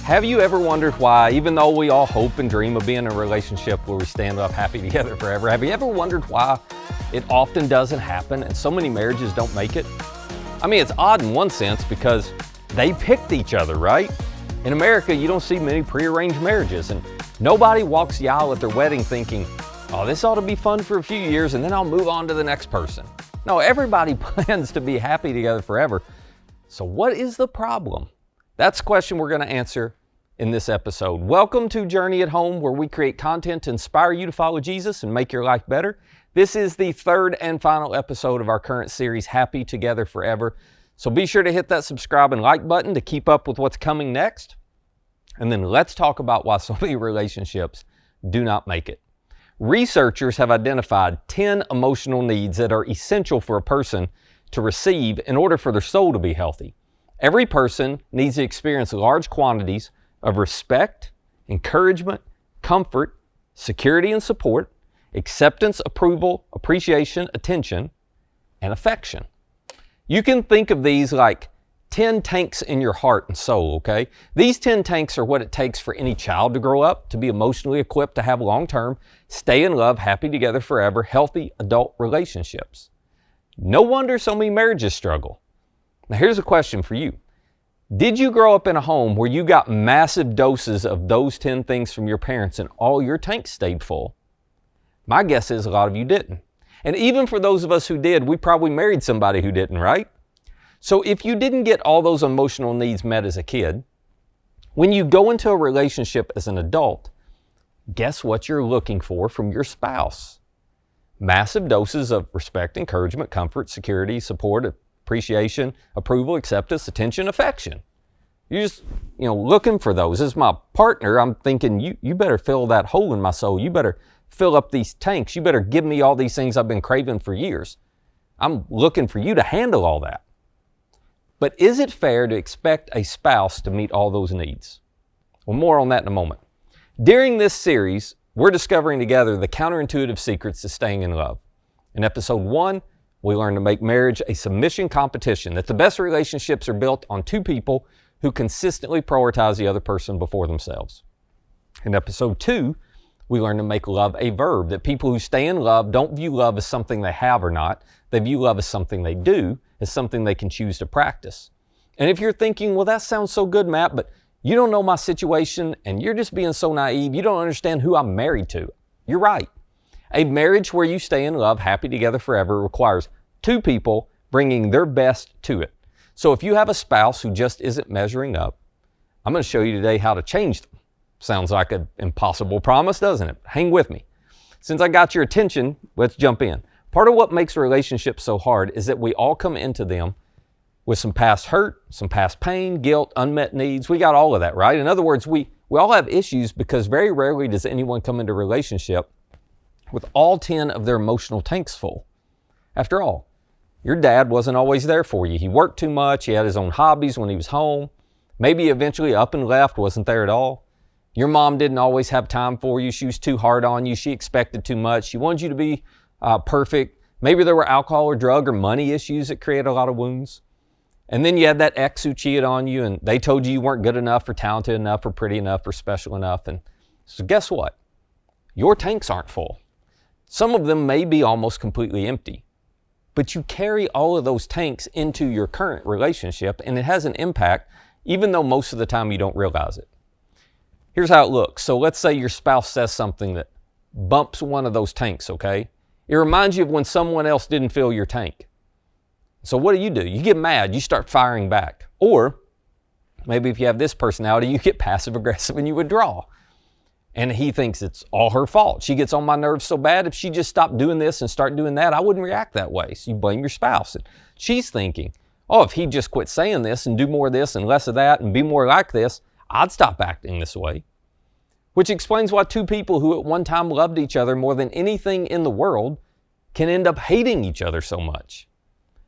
Have you ever wondered why, even though we all hope and dream of being in a relationship where we stand up happy together forever, have you ever wondered why it often doesn't happen and so many marriages don't make it? I mean, it's odd in one sense because they picked each other, right? In America, you don't see many prearranged marriages, and nobody walks the aisle at their wedding thinking, oh, this ought to be fun for a few years and then I'll move on to the next person. No, everybody plans to be happy together forever. So what is the problem? That's the question we're going to answer in this episode. Welcome to Journey at Home, where we create content to inspire you to follow Jesus and make your life better. This is the third and final episode of our current series, Happy Together Forever. So be sure to hit that subscribe and like button to keep up with what's coming next. And then let's talk about why so many relationships do not make it. Researchers have identified 10 emotional needs that are essential for a person to receive in order for their soul to be healthy. Every person needs to experience large quantities of respect, encouragement, comfort, security and support, acceptance, approval, appreciation, attention, and affection. You can think of these like 10 tanks in your heart and soul, okay? These 10 tanks are what it takes for any child to grow up, to be emotionally equipped to have long-term, stay in love, happy together forever, healthy adult relationships. No wonder so many marriages struggle. Now here's a question for you. Did you grow up in a home where you got massive doses of those 10 things from your parents and all your tanks stayed full? My guess is a lot of you didn't. And even for those of us who did, we probably married somebody who didn't, right? So if you didn't get all those emotional needs met as a kid, when you go into a relationship as an adult, guess what you're looking for from your spouse? Massive doses of respect, encouragement, comfort, security, support, appreciation, approval, acceptance, attention, affection. You're just, looking for those. As my partner, I'm thinking, you better fill that hole in my soul. You better fill up these tanks. You better give me all these things I've been craving for years. I'm looking for you to handle all that. But is it fair to expect a spouse to meet all those needs? Well, more on that in a moment. During this series, we're discovering together the counterintuitive secrets to staying in love. In episode 1, we learn to make marriage a submission competition, that the best relationships are built on two people who consistently prioritize the other person before themselves. In episode 2, we learn to make love a verb, that people who stay in love don't view love as something they have or not. They view love as something they do, as something they can choose to practice. And if you're thinking, well, that sounds so good, Matt, but you don't know my situation and you're just being so naive, you don't understand who I'm married to. You're right. A marriage where you stay in love, happy together forever, requires two people bringing their best to it. So if you have a spouse who just isn't measuring up, I'm going to show you today how to change them. Sounds like an impossible promise, doesn't it? Hang with me. Since I got your attention, let's jump in. Part of what makes relationships so hard is that we all come into them with some past hurt, some past pain, guilt, unmet needs. We got all of that, right? In other words, we all have issues because very rarely does anyone come into a relationship with all 10 of their emotional tanks full. After all, your dad wasn't always there for you. He worked too much. He had his own hobbies when he was home. Maybe eventually up and left, wasn't there at all. Your mom didn't always have time for you. She was too hard on you. She expected too much. She wanted you to be perfect. Maybe there were alcohol or drug or money issues that created a lot of wounds. And then you had that ex who cheated on you and they told you you weren't good enough or talented enough or pretty enough or special enough. And so guess what? Your tanks aren't full. Some of them may be almost completely empty, but you carry all of those tanks into your current relationship and it has an impact even though most of the time you don't realize it. Here's how it looks. So let's say your spouse says something that bumps one of those tanks, okay? It reminds you of when someone else didn't fill your tank. So what do? You get mad, you start firing back. Or maybe if you have this personality, you get passive aggressive and you withdraw. And he thinks it's all her fault. She gets on my nerves so bad, if she just stopped doing this and start doing that, I wouldn't react that way. So you blame your spouse. And she's thinking, oh, if he'd just quit saying this and do more of this and less of that and be more like this, I'd stop acting this way. Which explains why two people who at one time loved each other more than anything in the world can end up hating each other so much.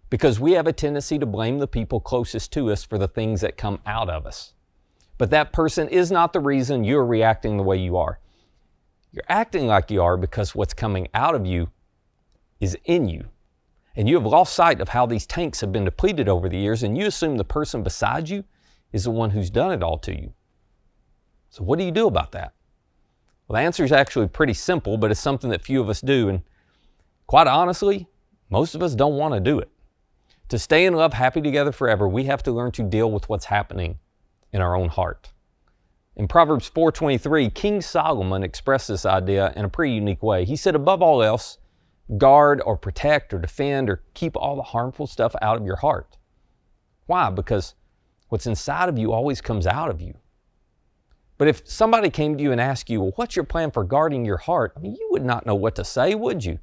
Because we have a tendency to blame the people closest to us for the things that come out of us. But that person is not the reason you're reacting the way you are. You're acting like you are because what's coming out of you is in you. And you have lost sight of how these tanks have been depleted over the years, and you assume the person beside you is the one who's done it all to you. So what do you do about that? Well, the answer is actually pretty simple, but it's something that few of us do. And quite honestly, most of us don't want to do it. To stay in love, happy together forever, we have to learn to deal with what's happening in our own heart. In Proverbs 4:23, King Solomon expressed this idea in a pretty unique way. He said, above all else, guard or protect or defend or keep all the harmful stuff out of your heart. Why? Because what's inside of you always comes out of you. But if somebody came to you and asked you, well, what's your plan for guarding your heart? I mean, you would not know what to say, would you?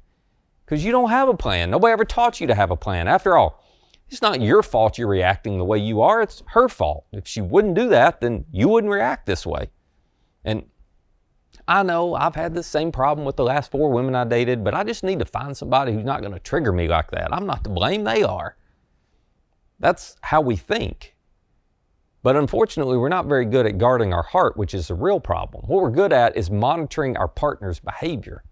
Because you don't have a plan. Nobody ever taught you to have a plan. After all, it's not your fault you're reacting the way you are. It's her fault. If she wouldn't do that, then you wouldn't react this way. And I know I've had the same problem with the last 4 women I dated, but I just need to find somebody who's not going to trigger me like that. I'm not to blame. They are. That's how we think. But unfortunately, we're not very good at guarding our heart, which is the real problem. What we're good at is monitoring our partner's behavior.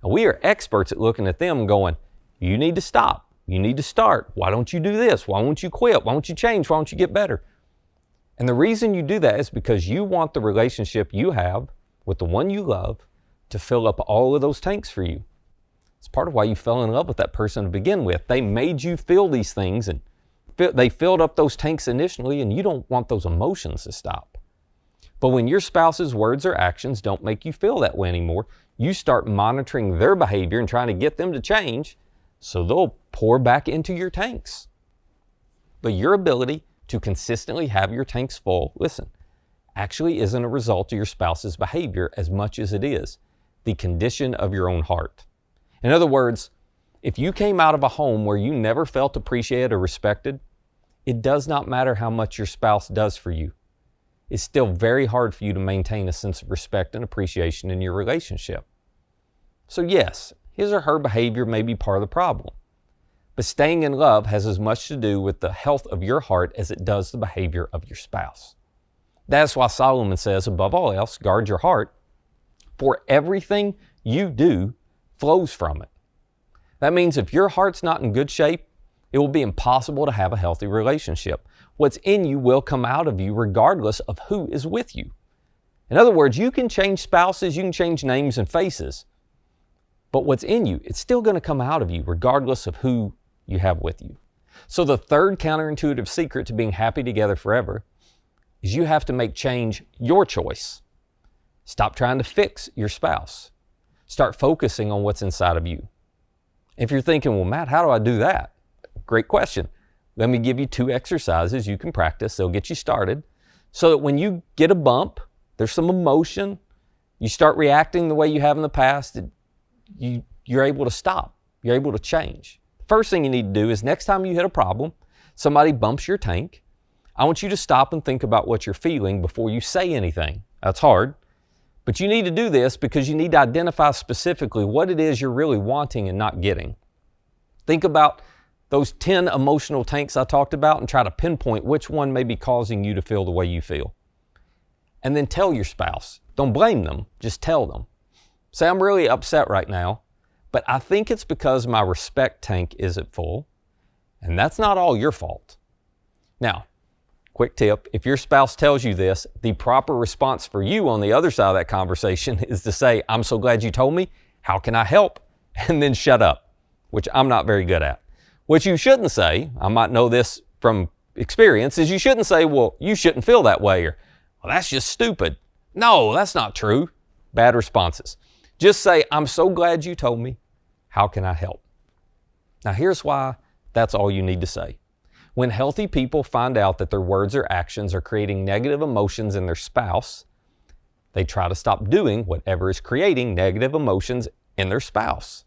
And we are experts at looking at them going, you need to stop. You need to start. Why don't you do this? Why won't you quit? Why don't you change? Why don't you get better? And the reason you do that is because you want the relationship you have with the one you love to fill up all of those tanks for you. It's part of why you fell in love with that person to begin with. They made you feel these things and they filled up those tanks initially, and you don't want those emotions to stop. But when your spouse's words or actions don't make you feel that way anymore, you start monitoring their behavior and trying to get them to change so they'll pour back into your tanks. But your ability to consistently have your tanks full, listen, actually isn't a result of your spouse's behavior as much as it is the condition of your own heart. In other words, if you came out of a home where you never felt appreciated or respected, it does not matter how much your spouse does for you. It's still very hard for you to maintain a sense of respect and appreciation in your relationship. So yes, his or her behavior may be part of the problem, but staying in love has as much to do with the health of your heart as it does the behavior of your spouse. That's why Solomon says, above all else, guard your heart, for everything you do flows from it. That means if your heart's not in good shape, it will be impossible to have a healthy relationship. What's in you will come out of you regardless of who is with you. In other words, you can change spouses, you can change names and faces, but what's in you, it's still going to come out of you regardless of who you have with you. So the third counterintuitive secret to being happy together forever is you have to make change your choice. Stop trying to fix your spouse. Start focusing on what's inside of you. If you're thinking, well, Matt, how do I do that? Great question. Let me give you 2 exercises you can practice. They'll get you started so that when you get a bump, there's some emotion, you start reacting the way you have in the past, you're able to stop. You're able to change. First thing you need to do is next time you hit a problem, somebody bumps your tank, I want you to stop and think about what you're feeling before you say anything. That's hard. But you need to do this because you need to identify specifically what it is you're really wanting and not getting. Think about those 10 emotional tanks I talked about and try to pinpoint which one may be causing you to feel the way you feel. And then tell your spouse. Don't blame them, just tell them. Say, I'm really upset right now, but I think it's because my respect tank isn't full, and that's not all your fault. Now, quick tip, if your spouse tells you this, the proper response for you on the other side of that conversation is to say, I'm so glad you told me, how can I help? And then shut up, which I'm not very good at. What you shouldn't say, I might know this from experience, is you shouldn't say, well, you shouldn't feel that way, or, well, that's just stupid. No, that's not true. Bad responses. Just say, I'm so glad you told me. How can I help? Now, here's why that's all you need to say. When healthy people find out that their words or actions are creating negative emotions in their spouse, they try to stop doing whatever is creating negative emotions in their spouse.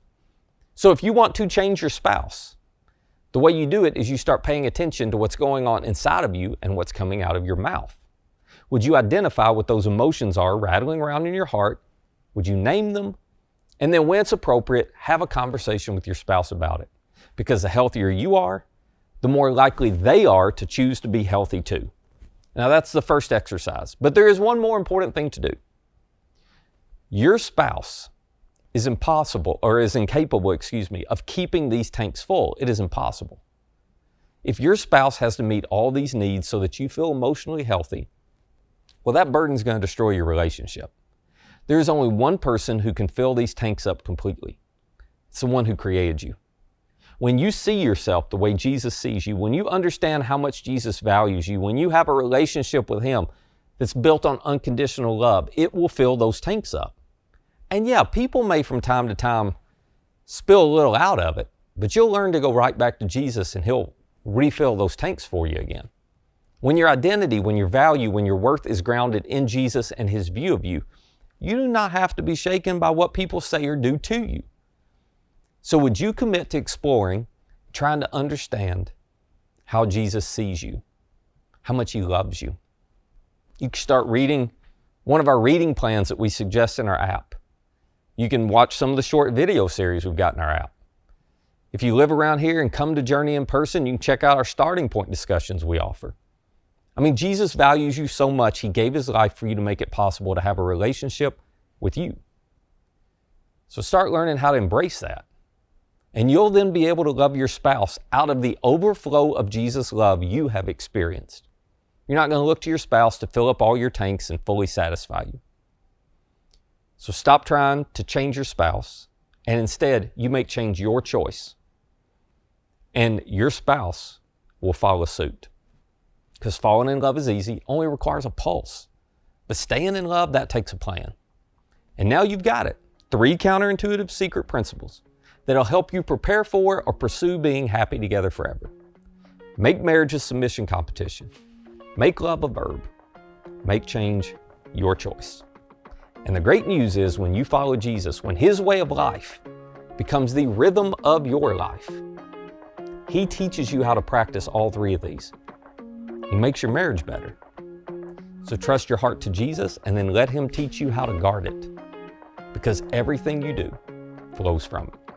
So if you want to change your spouse, the way you do it is you start paying attention to what's going on inside of you and what's coming out of your mouth. Would you identify what those emotions are rattling around in your heart? Would you name them? And then when it's appropriate, have a conversation with your spouse about it. Because the healthier you are, the more likely they are to choose to be healthy too. Now that's the first exercise. But there is one more important thing to do. Your spouse is incapable of keeping these tanks full. It is impossible. If your spouse has to meet all these needs so that you feel emotionally healthy, well, that burden's going to destroy your relationship. There is only one person who can fill these tanks up completely. It's the one who created you. When you see yourself the way Jesus sees you, when you understand how much Jesus values you, when you have a relationship with Him that's built on unconditional love, it will fill those tanks up. And yeah, people may from time to time spill a little out of it, but you'll learn to go right back to Jesus and He'll refill those tanks for you again. When your identity, when your value, when your worth is grounded in Jesus and His view of you, you do not have to be shaken by what people say or do to you. So would you commit to exploring, trying to understand how Jesus sees you, how much He loves you? You can start reading one of our reading plans that we suggest in our app. You can watch some of the short video series we've got in our app. If you live around here and come to Journey in person, you can check out our starting point discussions we offer. I mean, Jesus values you so much, He gave His life for you to make it possible to have a relationship with you. So start learning how to embrace that. And you'll then be able to love your spouse out of the overflow of Jesus' love you have experienced. You're not going to look to your spouse to fill up all your tanks and fully satisfy you. So stop trying to change your spouse, and instead you make change your choice. And your spouse will follow suit. Because falling in love is easy, only requires a pulse. But staying in love, that takes a plan. And now you've got it. 3 counterintuitive secret principles that'll help you prepare for or pursue being happy together forever. Make marriage a submission competition. Make love a verb. Make change your choice. And the great news is when you follow Jesus, when His way of life becomes the rhythm of your life, He teaches you how to practice all 3 of these. He makes your marriage better. So trust your heart to Jesus and then let Him teach you how to guard it, because everything you do flows from it.